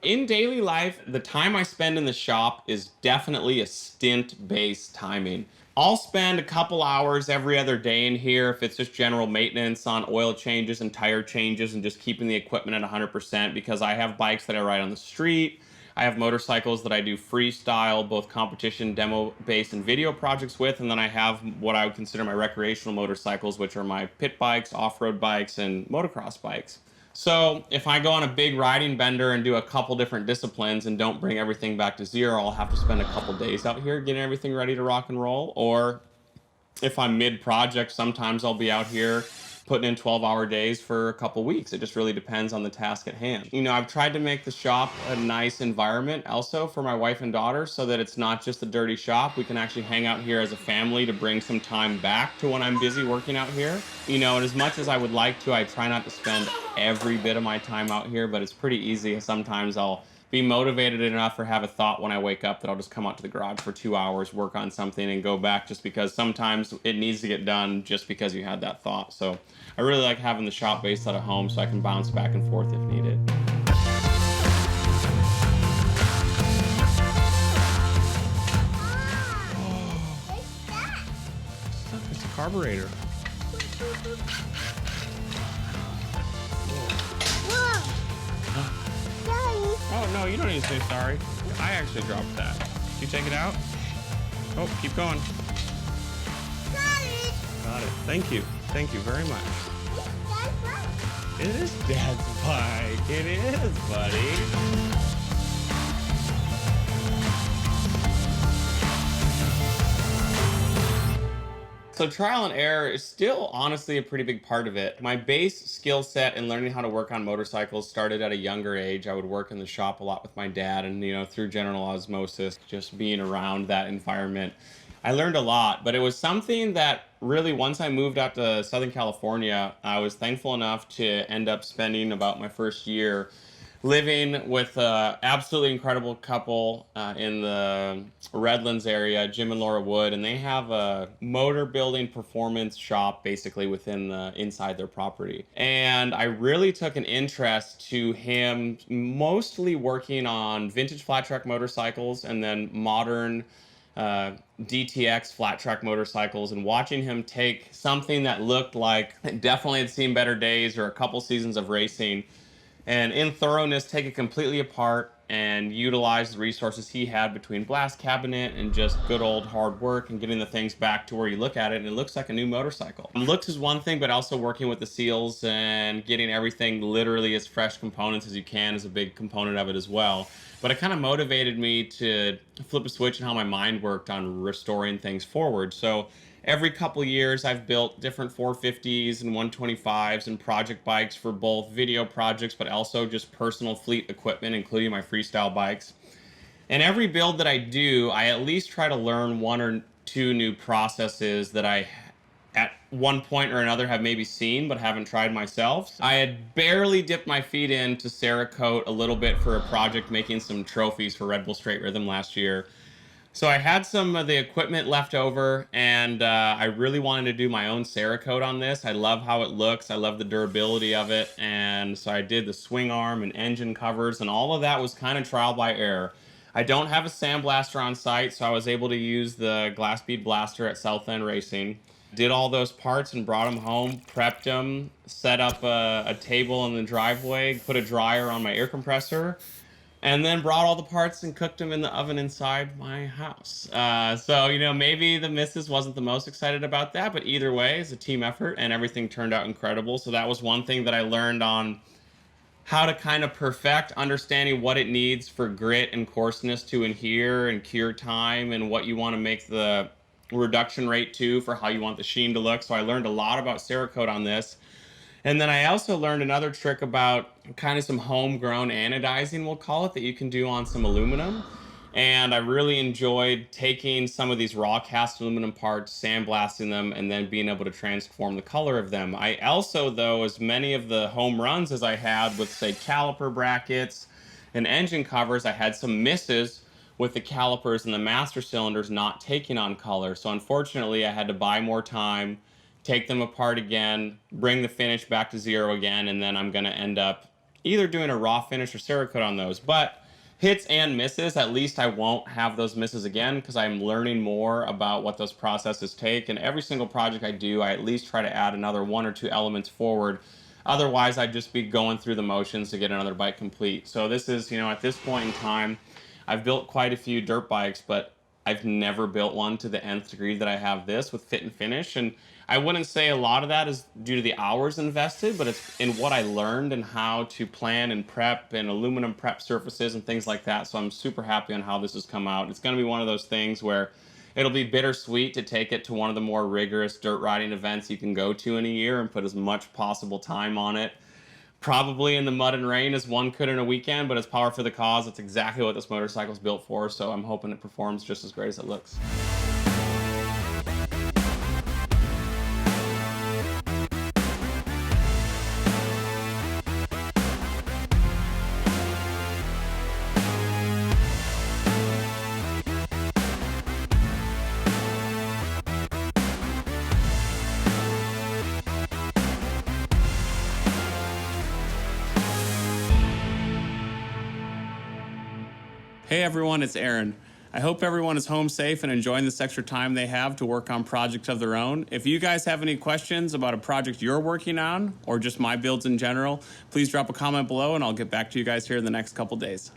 In daily life, the time I spend in the shop is definitely a stint-based timing. I'll spend a couple hours every other day in here if it's just general maintenance on oil changes and tire changes and just keeping the equipment at 100% because I have bikes that I ride on the street. I have motorcycles that I do freestyle, both competition, demo-based, and video projects with, and then I have what I would consider my recreational motorcycles, which are my pit bikes, off-road bikes, and motocross bikes. So if I go on a big riding bender and do a couple different disciplines and don't bring everything back to zero, I'll have to spend a couple days out here getting everything ready to rock and roll. Or if I'm mid-project, sometimes I'll be out here putting in 12-hour days for a couple weeks. It just really depends on the task at hand. You know, I've tried to make the shop a nice environment also for my wife and daughter so that it's not just a dirty shop. We can actually hang out here as a family to bring some time back to when I'm busy working out here. You know, and as much as I would like to, I try not to spend every bit of my time out here, but it's pretty easy. Sometimes I'll be motivated enough or have a thought when I wake up that I'll just come out to the garage for 2 hours, work on something, and go back just because sometimes it needs to get done just because you had that thought. So I really like having the shop based out of home so I can bounce back and forth if needed. It's a carburetor. Oh, no, you don't need to say sorry. I actually dropped that. Did you take it out? Oh, keep going. Got it. Got it. Thank you. Thank you very much. It's Dad's bike. It is Dad's bike. It is, buddy. So trial and error is still honestly a pretty big part of it. My base skill set in learning how to work on motorcycles started at a younger age. I would work in the shop a lot with my dad and, you know, through general osmosis, just being around that environment, I learned a lot. But it was something that really, once I moved out to Southern California, I was thankful enough to end up spending about my first year living with an absolutely incredible couple in the Redlands area, Jim and Laura Wood, and they have a motor building performance shop basically within inside their property. And I really took an interest to him mostly working on vintage flat track motorcycles and then modern DTX flat track motorcycles, and watching him take something that looked like it definitely had seen better days or a couple seasons of racing, and in thoroughness take it completely apart and utilize the resources he had between blast cabinet and just good old hard work and getting the things back to where you look at it and it looks like a new motorcycle. Looks is one thing, but also working with the seals and getting everything literally as fresh components as you can is a big component of it as well. But it kind of motivated me to flip a switch in how my mind worked on restoring things forward. So every couple years, I've built different 450s and 125s and project bikes for both video projects, but also just personal fleet equipment, including my freestyle bikes. And every build that I do, I at least try to learn one or two new processes that I at one point or another have maybe seen but haven't tried myself. I had barely dipped my feet into Cerakote a little bit for a project making some trophies for Red Bull Straight Rhythm last year. So I had some of the equipment left over, and I really wanted to do my own Cerakote on this. I love how it looks. I love the durability of it. And so I did the swing arm and engine covers, and all of that was kind of trial by error. I don't have a sandblaster on site, so I was able to use the glass bead blaster at South End Racing. Did all those parts and brought them home, prepped them, set up a table in the driveway, put a dryer on my air compressor, and then brought all the parts and cooked them in the oven inside my house. So, you know, maybe the missus wasn't the most excited about that, but either way, it's a team effort and everything turned out incredible. So that was one thing that I learned on how to kind of perfect understanding what it needs for grit and coarseness to adhere and cure time and what you want to make the reduction rate to for how you want the sheen to look. So I learned a lot about Cerakote on this. And then I also learned another trick about kind of some homegrown anodizing, we'll call it, that you can do on some aluminum. And I really enjoyed taking some of these raw cast aluminum parts, sandblasting them, and then being able to transform the color of them. I also, though, as many of the home runs as I had with, say, caliper brackets and engine covers, I had some misses with the calipers and the master cylinders not taking on color. So unfortunately, I had to buy more time, take them apart again, bring the finish back to zero again, and then I'm gonna end up either doing a raw finish or Cerakote on those. But hits and misses. At least I won't have those misses again because I'm learning more about what those processes take. And every single project I do, I at least try to add another 1 or 2 elements forward. Otherwise, I'd just be going through the motions to get another bike complete. So this is, at this point in time, I've built quite a few dirt bikes, but I've never built one to the nth degree that I have this with fit and finish. And I wouldn't say a lot of that is due to the hours invested, but it's in what I learned and how to plan and prep and aluminum prep surfaces and things like that. So I'm super happy on how this has come out. It's going to be one of those things where it'll be bittersweet to take it to one of the more rigorous dirt riding events you can go to in a year and put as much possible time on it. Probably in the mud and rain as one could in a weekend, but it's power for the cause. It's exactly what this motorcycle is built for, so I'm hoping it performs just as great as it looks. Hey everyone, it's Aaron. I hope everyone is home safe and enjoying this extra time they have to work on projects of their own. If you guys have any questions about a project you're working on or just my builds in general, please drop a comment below and I'll get back to you guys here in the next couple days.